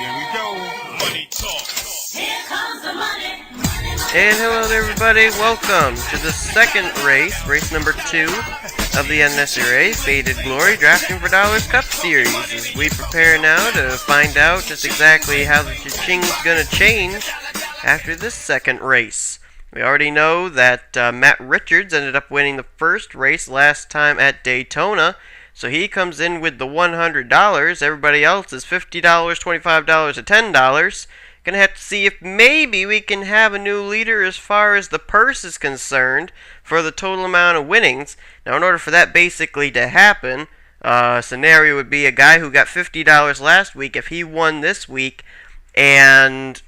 Here we go. Money talk. Here comes the money. And hello there, everybody. Welcome to the second race, race number 2 of the NNSCRA Faded Glory Drafting for Dollars Cup Series, as we prepare now to find out just exactly how the cha-ching's gonna change after this second race. We already know that Matt Richards ended up winning the first race last time at Daytona, so he comes in with the $100. Everybody else is $50, $25, or $10. Gonna have to see if maybe we can have a new leader as far as the purse is concerned for the total amount of winnings. Now, in order for that basically to happen, scenario would be a guy who got $50 last week. If he won this week and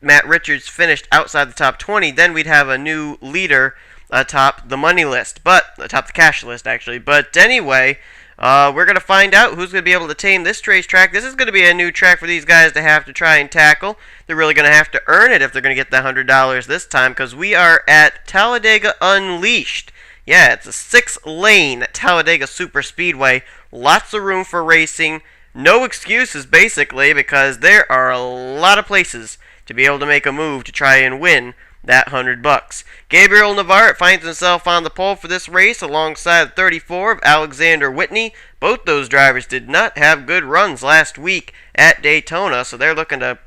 Matt Richards finished outside the top 20, then we'd have a new leader atop the money list, but atop the cash list actually. But anyway, we're going to find out who's going to be able to tame this racetrack. This is going to be a new track for these guys to have to try and tackle. They're really going to have to earn it if they're going to get the $100 this time, because we are at Talladega Unleashed. Yeah, it's a 6-lane Talladega Super Speedway. Lots of room for racing. No excuses, basically, because there are a lot of places to be able to make a move to try and win that $100. Gabriel Navarrete finds himself on the pole for this race alongside 34 of Alexander Whitney. Both those drivers did not have good runs last week at Daytona, so they're looking to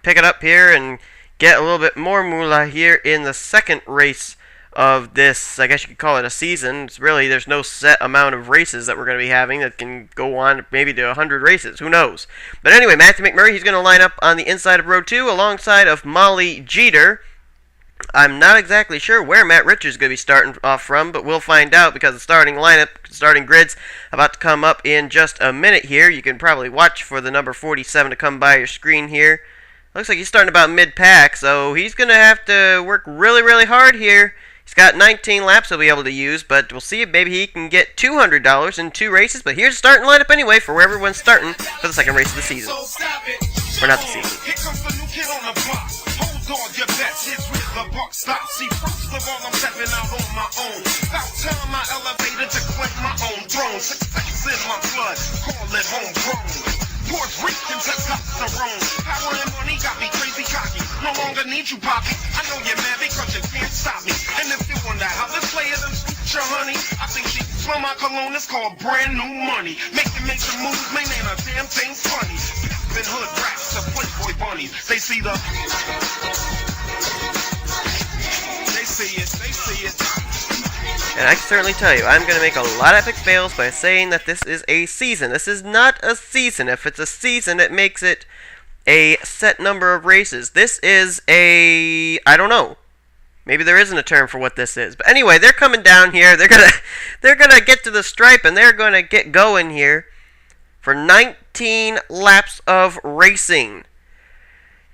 pick it up here and get a little bit more moolah here in the second race of this, I guess you could call it a season. It's really, there's no set amount of races that we're going to be having that can go on maybe to 100 races. Who knows? But anyway, Matthew McMurray, he's going to line up on the inside of row 2 alongside of Molly Jeter. I'm not exactly sure where Matt Richards is going to be starting off from, but we'll find out because the starting lineup, starting grid's about to come up in just a minute here. You can probably watch for the number 47 to come by your screen here. Looks like he's starting about mid-pack, so he's going to have to work really, really hard here. He's got 19 laps he'll be able to use, but we'll see if maybe he can get $200 in 2 races. But here's the starting lineup anyway for where everyone's starting for the second race of the season. Or not the season. Here comes the new kid on the block. Hold on, your bets. Here's where the buck stops. See, first of all, I'm stepping out on my own. About time I elevated to claim my own throne. Success in my blood. Call it homegrown. Puerto Rican testosterone. Power and money got me crazy cocky. No longer need you, Poppy. I know you're mad because you can't stop me. And if you wonder how this player done sweet your honey, I think she smell my cologne. It's called brand new money. Making major moves, man, ain't a damn thing funny. Been hood rats to Playboy bunnies. They see the... They see it, they see it. And I can certainly tell you, I'm going to make a lot of epic fails by saying that this is a season. This is not a season. If it's a season, it makes it a set number of races. This is a... I don't know. Maybe there isn't a term for what this is. But anyway, they're coming down here. They're gonna get to the stripe, and they're going to get going here for 19 laps of racing.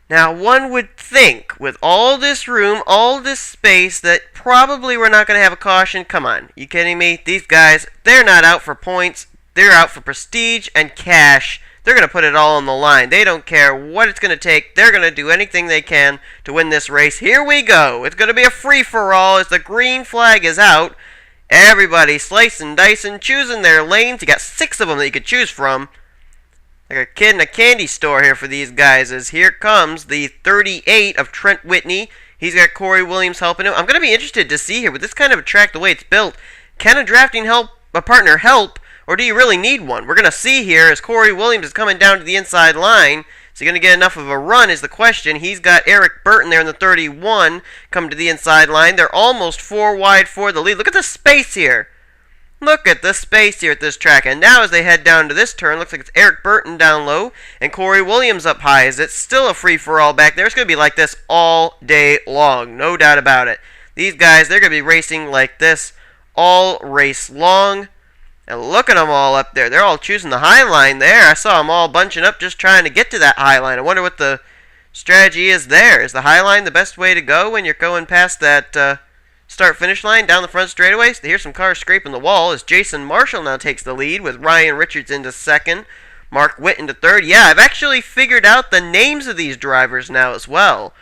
Now, one would think, with all this room, all this space, that probably we're not going to have a caution. Come on, you kidding me? These guys, they're not out for points. They're out for prestige and cash. They're going to put it all on the line. They don't care what it's going to take. They're going to do anything they can to win this race. Here we go. It's going to be a free-for-all as the green flag is out. Everybody slicing, dicing, choosing their lanes. You got 6 of them that you could choose from. Like a kid in a candy store here for these guys, as here comes the 38 of Trent Whitney. He's got Corey Williams helping him. I'm going to be interested to see here, with this kind of a track, the way it's built, can a drafting partner help, or do you really need one? We're going to see here as Corey Williams is coming down to the inside line. Is he going to get enough of a run is the question. He's got Eric Burton there in the 31 coming to the inside line. They're almost 4 wide for the lead. Look at the space here. Look at the space here at this track. And now as they head down to this turn, looks like it's Eric Burton down low and Corey Williams up high. Is it still a free-for-all back there? It's going to be like this all day long. No doubt about it. These guys, they're going to be racing like this all race long. And look at them all up there. They're all choosing the high line there. I saw them all bunching up just trying to get to that high line. I wonder what the strategy is there. Is the high line the best way to go when you're going past that... start-finish line down the front straightaway? So here's some cars scraping the wall as Jason Marshall now takes the lead with Ryan Richards into second, Mark Witt into third. Yeah, I've actually figured out the names of these drivers now as well.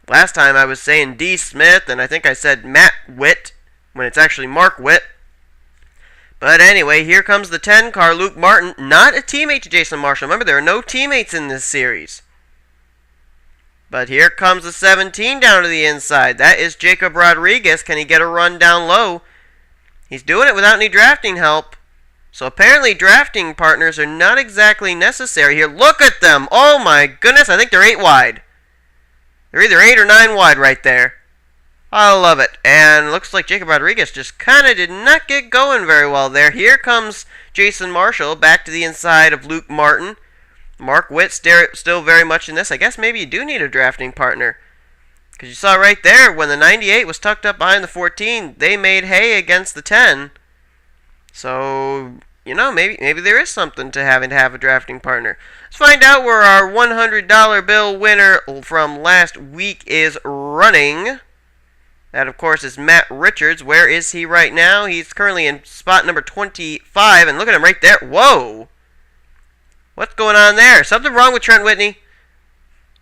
Last time I was saying D. Smith, and I think I said Matt Witt when it's actually Mark Witt. But anyway, here comes the 10 car, Luke Martin, not a teammate to Jason Marshall. Remember, there are no teammates in this series. But here comes the 17 down to the inside. That is Jacob Rodriguez. Can he get a run down low? He's doing it without any drafting help. So apparently drafting partners are not exactly necessary here. Look at them. Oh my goodness. I think they're 8 wide. They're either 8 or 9 wide right there. I love it. And looks like Jacob Rodriguez just kind of did not get going very well there. Here comes Jason Marshall back to the inside of Luke Martin. Mark Witt still very much in this. I guess maybe you do need a drafting partner. Because you saw right there, when the 98 was tucked up behind the 14, they made hay against the 10. So, you know, maybe there is something to having to have a drafting partner. Let's find out where our $100 bill winner from last week is running. That, of course, is Matt Richards. Where is he right now? He's currently in spot number 25, and look at him right there. Whoa! What's going on there? Something wrong with Trent Whitney?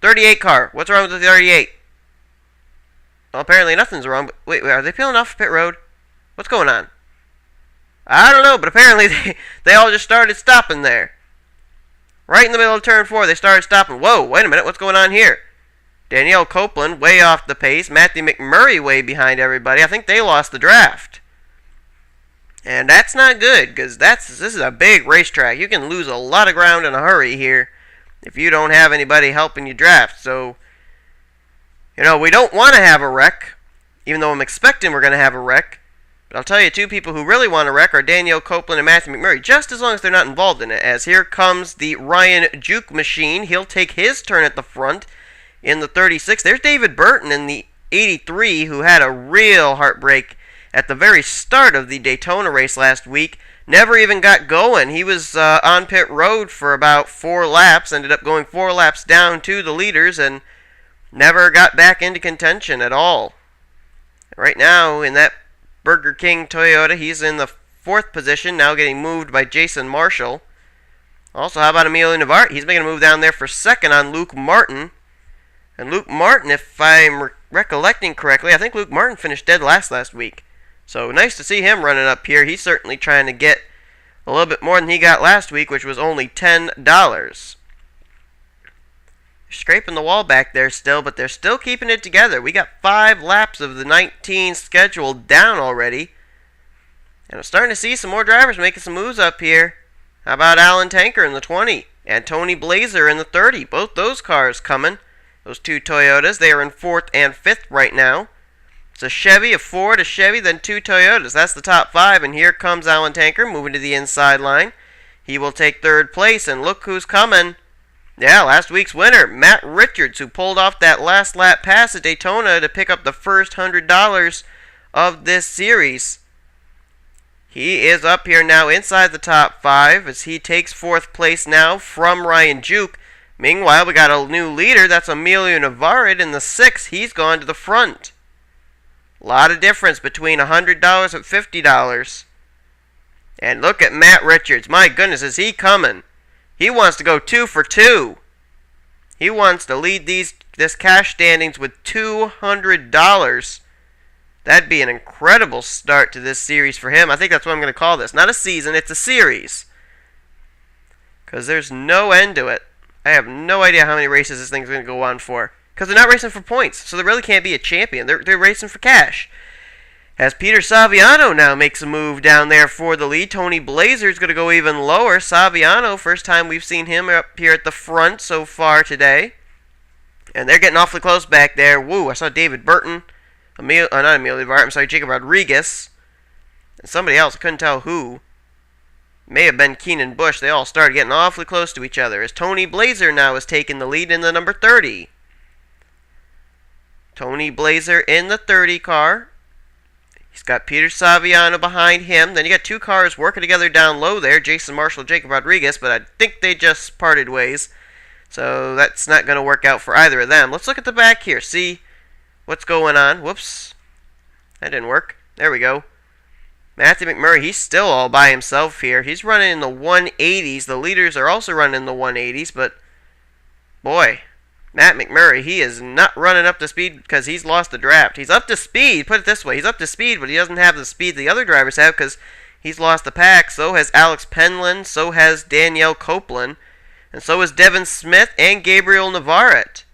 38 car. What's wrong with the 38? Well, apparently nothing's wrong. But wait, are they peeling off pit road? What's going on? I don't know, but apparently they all just started stopping there. Right in the middle of turn 4, they started stopping. Whoa, wait a minute, what's going on here? Danielle Copeland way off the pace. Matthew McMurray way behind everybody. I think they lost the draft. And that's not good, because this is a big racetrack. You can lose a lot of ground in a hurry here if you don't have anybody helping you draft. So, you know, we don't want to have a wreck, even though I'm expecting we're going to have a wreck. But I'll tell you, 2 people who really want a wreck are Danielle Copeland and Matthew McMurray, just as long as they're not involved in it. As here comes the Ryan Juke machine. He'll take his turn at the front in the 36. There's David Burton in the 83, who had a real heartbreak at the very start of the Daytona race last week. Never even got going. He was on pit road for about 4 laps, ended up going 4 laps down to the leaders, and never got back into contention at all. Right now, in that Burger King Toyota, he's in the 4th position, now getting moved by Jason Marshall. Also, how about Emilio Navarrete? He's making a move down there for 2nd on Luke Martin. And Luke Martin, if I'm recollecting correctly, I think Luke Martin finished dead last week. So nice to see him running up here. He's certainly trying to get a little bit more than he got last week, which was only $10. Scraping the wall back there still, but they're still keeping it together. We got 5 laps of the 19 scheduled down already. And I'm starting to see some more drivers making some moves up here. How about Alan Tanker in the 20? And Tony Blazer in the 30. Both those cars coming. Those 2 Toyotas. They are in 4th and 5th right now. It's a Chevy, a Ford, a Chevy, then 2 Toyotas. That's the top 5, and here comes Alan Tanker moving to the inside line. He will take 3rd place, and look who's coming. Yeah, last week's winner, Matt Richards, who pulled off that last lap pass at Daytona to pick up the first $100 of this series. He is up here now inside the top 5 as he takes 4th place now from Ryan Juke. Meanwhile, we got a new leader. That's Emilio Navarrete in the 6th. He's gone to the front. A lot of difference between $100 and $50. And look at Matt Richards. My goodness, is he coming? He wants to go 2 for 2. He wants to lead this cash standings with $200. That'd be an incredible start to this series for him. I think that's what I'm going to call this. Not a season, it's a series. Because there's no end to it. I have no idea how many races this thing's going to go on for. Because they're not racing for points, so there really can't be a champion. They're racing for cash. As Peter Saviano now makes a move down there for the lead. Tony Blazer's going to go even lower. Saviano, first time we've seen him up here at the front so far today. And they're getting awfully close back there. Woo, I saw David Burton. Not Emilio Navarrete, I'm sorry, Jacob Rodriguez. And somebody else, I couldn't tell who. May have been Keenan Bush. They all started getting awfully close to each other. As Tony Blazer now is taking the lead in the number 30. Tony Blazer in the 30 car. He's got Peter Saviano behind him. Then you got 2 cars working together down low there. Jason Marshall, Jacob Rodriguez. But I think they just parted ways. So that's not going to work out for either of them. Let's look at the back here. See what's going on. Whoops. That didn't work. There we go. Matthew McMurray, he's still all by himself here. He's running in the 180s. The leaders are also running in the 180s. But, boy, Matt McMurray, he is not running up to speed because he's lost the draft. He's up to speed. Put it this way. He's up to speed, but he doesn't have the speed the other drivers have because He's lost the pack. So has Alex Penland. So has Danielle Copeland. And so is Devin Smith and Gabriel Navarrete.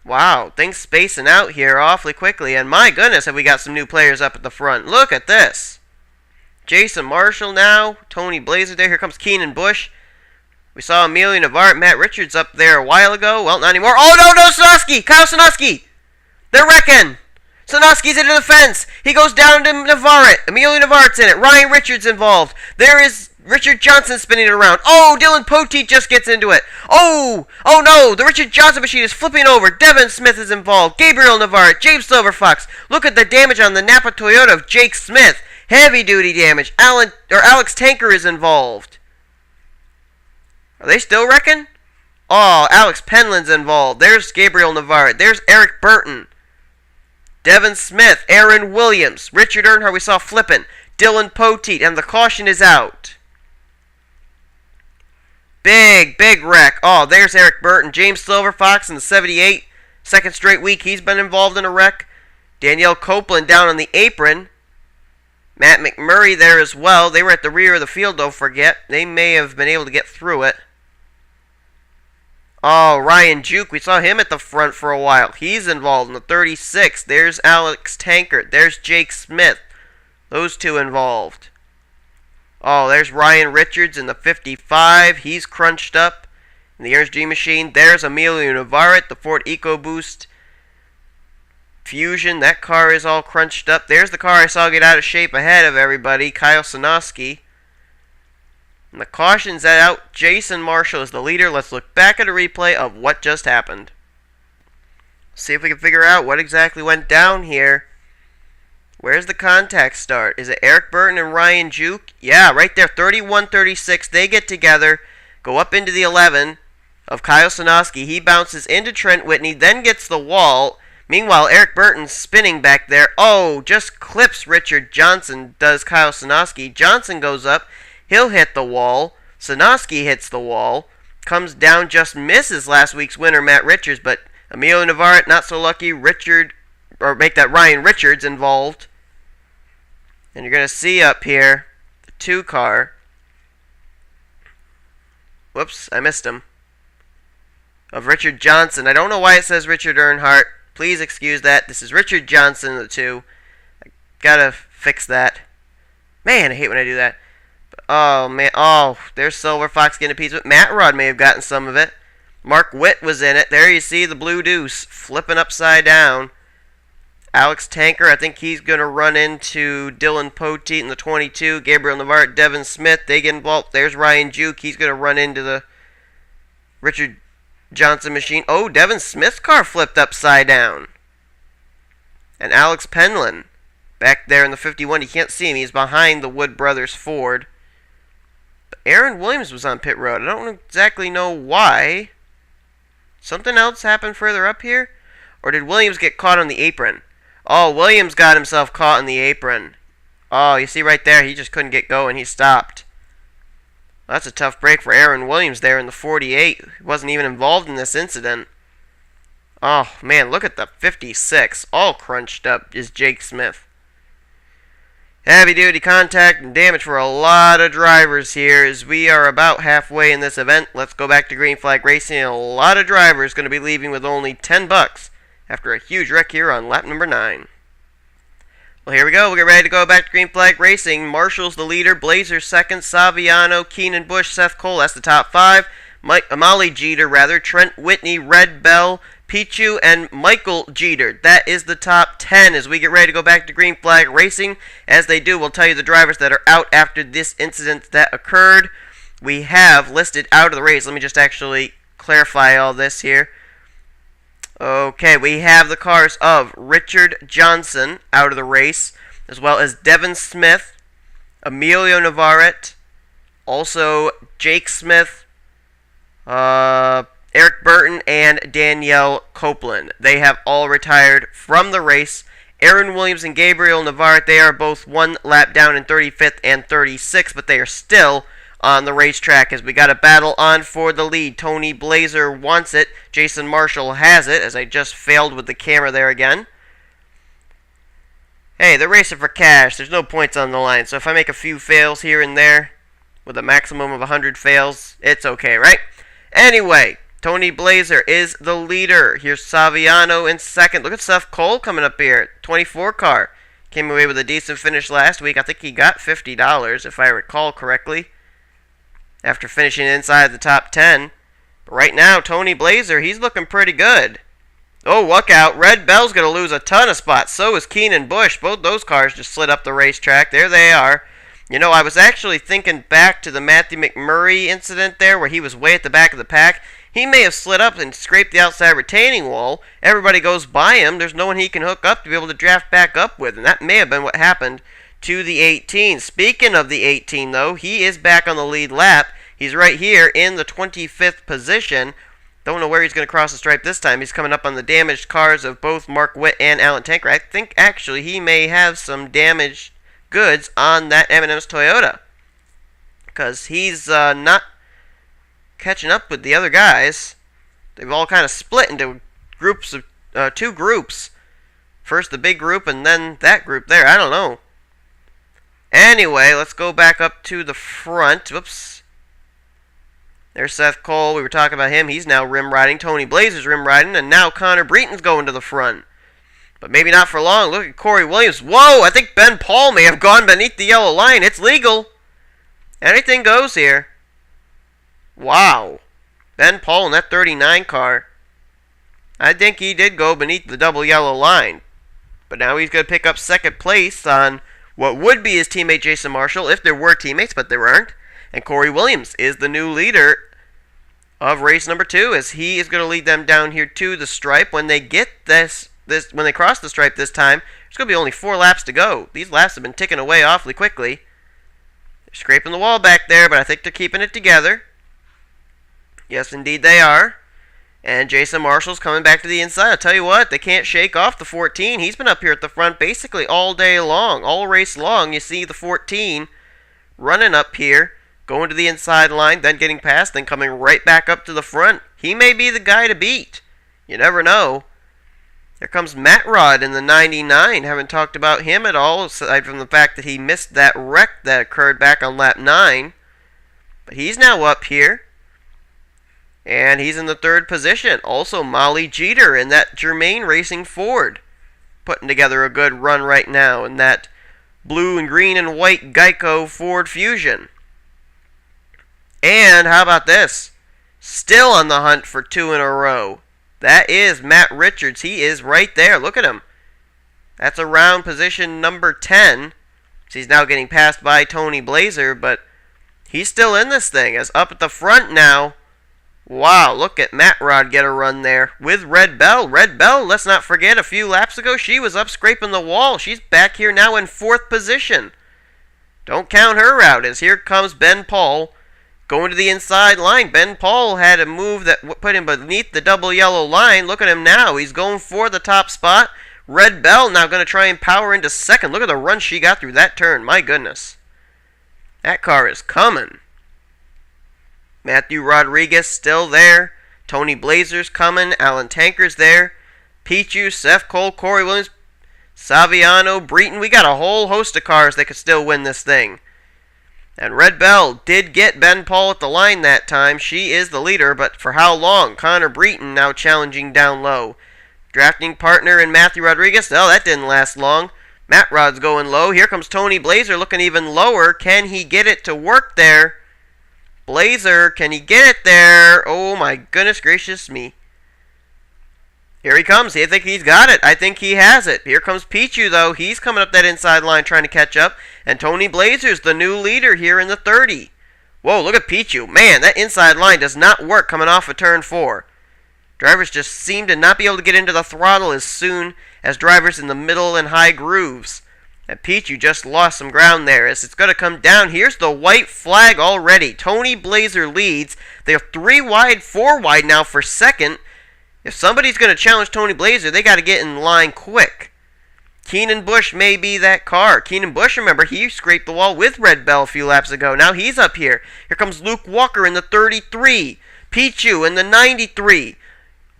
Wow, things spacing out here awfully quickly. And my goodness, have we got some new players up at the front. Look at this. Jason Marshall now. Tony Blazer there. Here comes Keenan Bush. We saw Emilio Navarrete, Matt Richards up there a while ago. Well, not anymore. Oh, no, Sanoski! Kyle Sanoski! They're wrecking! Sanoski's into the fence. He goes down to Navarrete. Emilio Navarrete's in it. Ryan Richards involved. There is Richard Johnson spinning it around. Oh, Dylan Poteet just gets into it. Oh no, the Richard Johnson machine is flipping over. Devin Smith is involved. Gabriel Navarrete, James Silverfox. Look at the damage on the Napa Toyota of Jake Smith. Heavy duty damage. Alex Tanker is involved. Are they still wrecking? Oh, Alex Penland's involved. There's Gabriel Navarrete. There's Eric Burton. Devin Smith, Aaron Williams, Richard Earnhardt we saw flipping. Dylan Poteet, and the caution is out. Big wreck. Oh, there's Eric Burton. James Silverfox in the 78. Second straight week he's been involved in a wreck. Danielle Copeland down on the apron. Matt McMurray there as well. They were at the rear of the field, don't forget. They may have been able to get through it. Oh, Ryan Juke. We saw him at the front for a while. He's involved in the 36. There's Alex Tankert. There's Jake Smith. Those two involved. Oh, there's Ryan Richards in the 55. He's crunched up in the Ernst G machine. There's Emilio Navarrete, the Ford EcoBoost Fusion. That car is all crunched up. There's the car I saw get out of shape ahead of everybody, Kyle Sanoski. And the caution's out. Jason Marshall is the leader. Let's look back at a replay of what just happened. See if we can figure out what exactly went down here. Where's the contact start? Is it Eric Burton and Ryan Juke? Yeah, right there, 31-36. They get together, go up into the 11 of Kyle Sanoski. He bounces into Trent Whitney, then gets the wall. Meanwhile, Eric Burton's spinning back there. Oh, just clips Richard Johnson, does Kyle Sanoski. Johnson goes up. He'll hit the wall. Sanoski hits the wall. Comes down, just misses last week's winner, Matt Richards. But Emilio Navarrete, not so lucky. Make that Ryan Richards involved. And you're going to see up here the 2 car. Whoops, I missed him. Of Richard Johnson. I don't know why it says Richard Earnhardt. Please excuse that. This is Richard Johnson, the 2. I gotta fix that. Man, I hate when I do that. Oh, man. Oh, there's Silverfox getting a piece of it. Matt Rod may have gotten some of it. Mark Witt was in it. There you see the Blue Deuce flipping upside down. Alex Tanker, I think he's going to run into Dylan Poteet in the 22. Gabriel Navarrete, Devin Smith, they get involved. There's Ryan Juke. He's going to run into the Richard Johnson machine. Oh, Devin Smith's car flipped upside down. And Alex Penland back there in the 51. You can't see him. He's behind the Wood Brothers Ford. But Aaron Williams was on pit road. I don't exactly know why. Something else happened further up here? Or did Williams get caught on the apron? Oh, Williams got himself caught in the apron. Oh, you see right there, he just couldn't get going. He stopped. Well, that's a tough break for Aaron Williams there in the 48. He wasn't even involved in this incident. Oh, man, look at the 56. All crunched up is Jake Smith. Heavy-duty contact and damage for a lot of drivers here as we are about halfway in this event. Let's go back to Green Flag Racing. A lot of drivers going to be leaving with only $10 after a huge wreck here on lap number 9. Well, here we go. We'll get ready to go back to Green Flag Racing. Marshall's the leader. Blazer second. Saviano, Keenan Bush, Seth Cole. That's the top 5. Molly Jeter, Trent Whitney, Red Bell, Pichu, and Michael Jeter. That is the top 10 as we get ready to go back to Green Flag Racing. As they do, we'll tell you the drivers that are out after this incident that occurred. We have listed out of the race. Let me just actually clarify all this here. Okay, we have the cars of Richard Johnson out of the race, as well as Devin Smith, Emilio Navarrete, also Jake Smith, Eric Burton, and Danielle Copeland. They have all retired from the race. Aaron Williams and Gabriel Navarrete, they are both 1 lap down in 35th and 36th, but they are still on the racetrack as we got a battle on for the lead. Tony Blazer wants it. Jason Marshall has it, as I just failed with the camera there again. hey, they're racing for cash. There's no points on the line. So if I make a few fails here and there, with a maximum of 100 fails, it's okay, right? Anyway, Tony Blazer is the leader. Here's Saviano in second. Look at Seth Cole coming up here. 24 car. Came away with a decent finish last week. I think he got $50, if I recall correctly, after finishing inside the top 10. But right now, Tony Blazer, he's looking pretty good. Oh, look out. Red Bell's going to lose a ton of spots. So is Keenan Busch. Both those cars just slid up the racetrack. There they are. You know, I was actually thinking back to the Matthew McMurray incident there, where he was way at the back of the pack. He may have slid up and scraped the outside retaining wall. Everybody goes by him. There's no one he can hook up to be able to draft back up with. And that may have been what happened to the 18. Speaking of the 18, though, he is back on the lead lap. He's right here in the 25th position. Don't know where he's going to cross the stripe this time. He's coming up on the damaged cars of both Mark Witt and Alan Tanker. I think, actually, he may have some damaged goods on that M&M's Toyota, because he's not catching up with the other guys. They've all kind of split into groups of two groups. First the big group and then that group there. I don't know. Anyway, let's go back up to the front. Whoops. There's Seth Cole. We were talking about him. He's now rim riding. Tony Blazer's rim riding. And now Connor Breton's going to the front. But maybe not for long. Look at Corey Williams. Whoa! I think Ben Paul may have gone beneath the yellow line. It's legal. Anything goes here. Wow. Ben Paul in that 39 car. I think he did go beneath the double yellow line. But now he's going to pick up second place on what would be his teammate Jason Marshall, if there were teammates, but there aren't. And Corey Williams is the new leader of race number 2, as he is going to lead them down here to the stripe. When they get when they cross the stripe this time, there's going to be only 4 laps to go. These laps have been ticking away awfully quickly. They're scraping the wall back there, but I think they're keeping it together. Yes, indeed they are. And Jason Marshall's coming back to the inside. I'll tell you what, they can't shake off the 14. He's been up here at the front basically all day long, all race long. You see the 14 running up here, going to the inside line, then getting past, then coming right back up to the front. He may be the guy to beat. You never know. There comes Matt Rod in the 99. Haven't talked about him at all, aside from the fact that he missed that wreck that occurred back on lap 9. But he's now up here. And he's in the 3rd position. Also, Molly Jeter in that Germain Racing Ford, putting together a good run right now in that blue and green and white Geico Ford Fusion. And how about this? Still on the hunt for 2 in a row. That is Matt Richards. He is right there. Look at him. That's around position number 10. So he's now getting passed by Tony Blazer, but he's still in this thing. As up at the front now. Wow, look at Matt Rod get a run there with Red Bell. Red Bell, let's not forget, a few laps ago, she was up scraping the wall. She's back here now in 4th position. Don't count her out, as here comes Ben Paul going to the inside line. Ben Paul had a move that put him beneath the double yellow line. Look at him now. He's going for the top spot. Red Bell now going to try and power into 2nd. Look at the run she got through that turn. My goodness. That car is coming. Matthew Rodriguez still there. Tony Blazer's coming. Alan Tanker's there. Pichu, Seth Cole, Corey Williams, Saviano, Breton. We got a whole host of cars that could still win this thing. And Red Bell did get Ben Paul at the line that time. She is the leader, but for how long? Connor Breton now challenging down low. Drafting partner in Matthew Rodriguez. Oh, that didn't last long. Matt Rod's going low. Here comes Tony Blazer looking even lower. Can he get it to work there? Blazer, can he get it there? Oh my goodness gracious me. Here he comes. I think he's got it. I think he has it. Here comes Pichu, though. He's coming up that inside line trying to catch up. And Tony Blazer's the new leader here in the 30. Whoa, look at Pichu. Man, that inside line does not work coming off of turn 4. Drivers just seem to not be able to get into the throttle as soon as drivers in the middle and high grooves. And Pichu just lost some ground there as it's going to come down. Here's the white flag already. Tony Blazer leads. They're 3 wide, 4 wide now for 2nd. If somebody's going to challenge Tony Blazer, they got to get in line quick. Keenan Busch may be that car. Keenan Busch, remember, he scraped the wall with Red Bell a few laps ago. Now he's up here. Here comes Luke Walker in the 33. Pichu in the 93.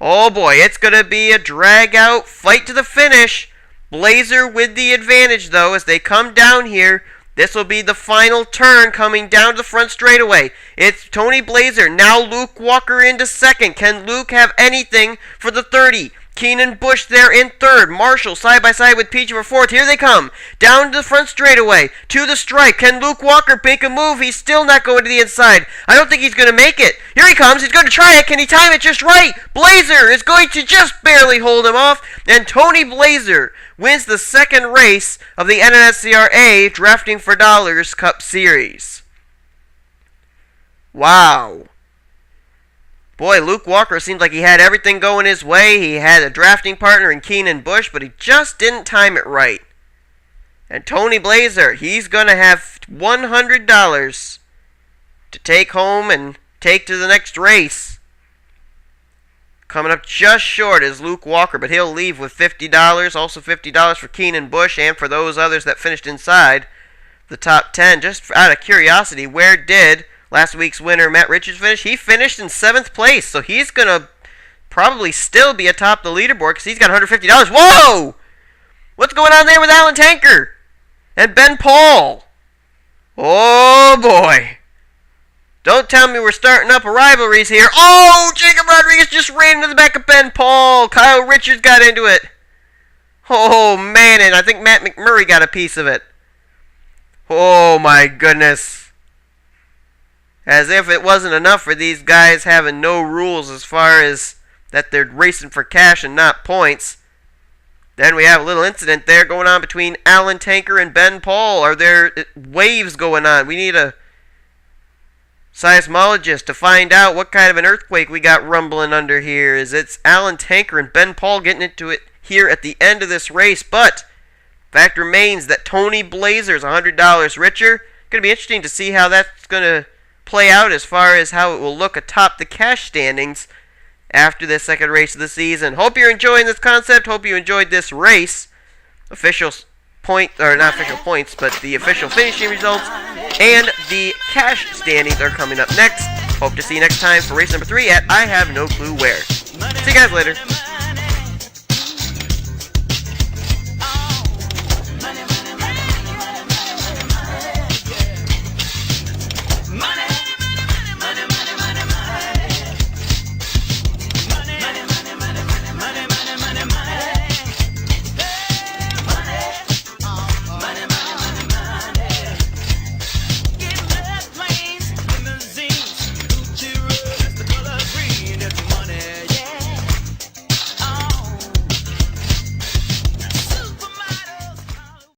Oh boy, it's going to be a drag-out fight to the finish. Blazer with the advantage, though, as they come down here. This will be the final turn coming down to the front straightaway. It's Tony Blazer. Now Luke Walker into second. Can Luke have anything for the 30? Keenan Bush there in third. Marshall side by side with Peach for fourth. Here they come. Down to the front straightaway. To the stripe. Can Luke Walker make a move? He's still not going to the inside. I don't think he's going to make it. Here he comes. He's going to try it. Can he time it just right? Blazer is going to just barely hold him off. And Tony Blazer wins the second race of the NNSCRA Drafting for Dollars Cup Series. Wow. Boy, Luke Walker seemed like he had everything going his way. He had a drafting partner in Keenan Bush, but he just didn't time it right. And Tony Blazer, he's going to have $100 to take home and take to the next race. Coming up just short is Luke Walker, but he'll leave with $50. Also $50 for Keenan Bush and for those others that finished inside the top 10. Just out of curiosity, where did last week's winner Matt Richards finish? He finished in 7th place, so he's going to probably still be atop the leaderboard because he's got $150. Whoa! What's going on there with Alan Tanker and Ben Paul? Oh, boy. Don't tell me we're starting up a rivalries here. Oh, Jacob Rodriguez just ran into the back of Ben Paul. Kyle Richards got into it. Oh, man, and I think Matt McMurray got a piece of it. Oh, my goodness. As if it wasn't enough for these guys having no rules as far as that they're racing for cash and not points. Then we have a little incident there going on between Alan Tanker and Ben Paul. Are there waves going on? We need a seismologist to find out what kind of an earthquake we got rumbling under here. Is it's Alan Tanker and Ben Paul getting into it here at the end of this race. But fact remains that Tony Blazer is $100 richer. Going to be interesting to see how that's going to play out as far as how it will look atop the cash standings after this second race of the season. Hope you're enjoying this concept. Hope you enjoyed this race. Official point, or not official points, but the official finishing results and the cash standings are coming up next. Hope to see you next time for race number 3 at I Have No Clue Where. See you guys later.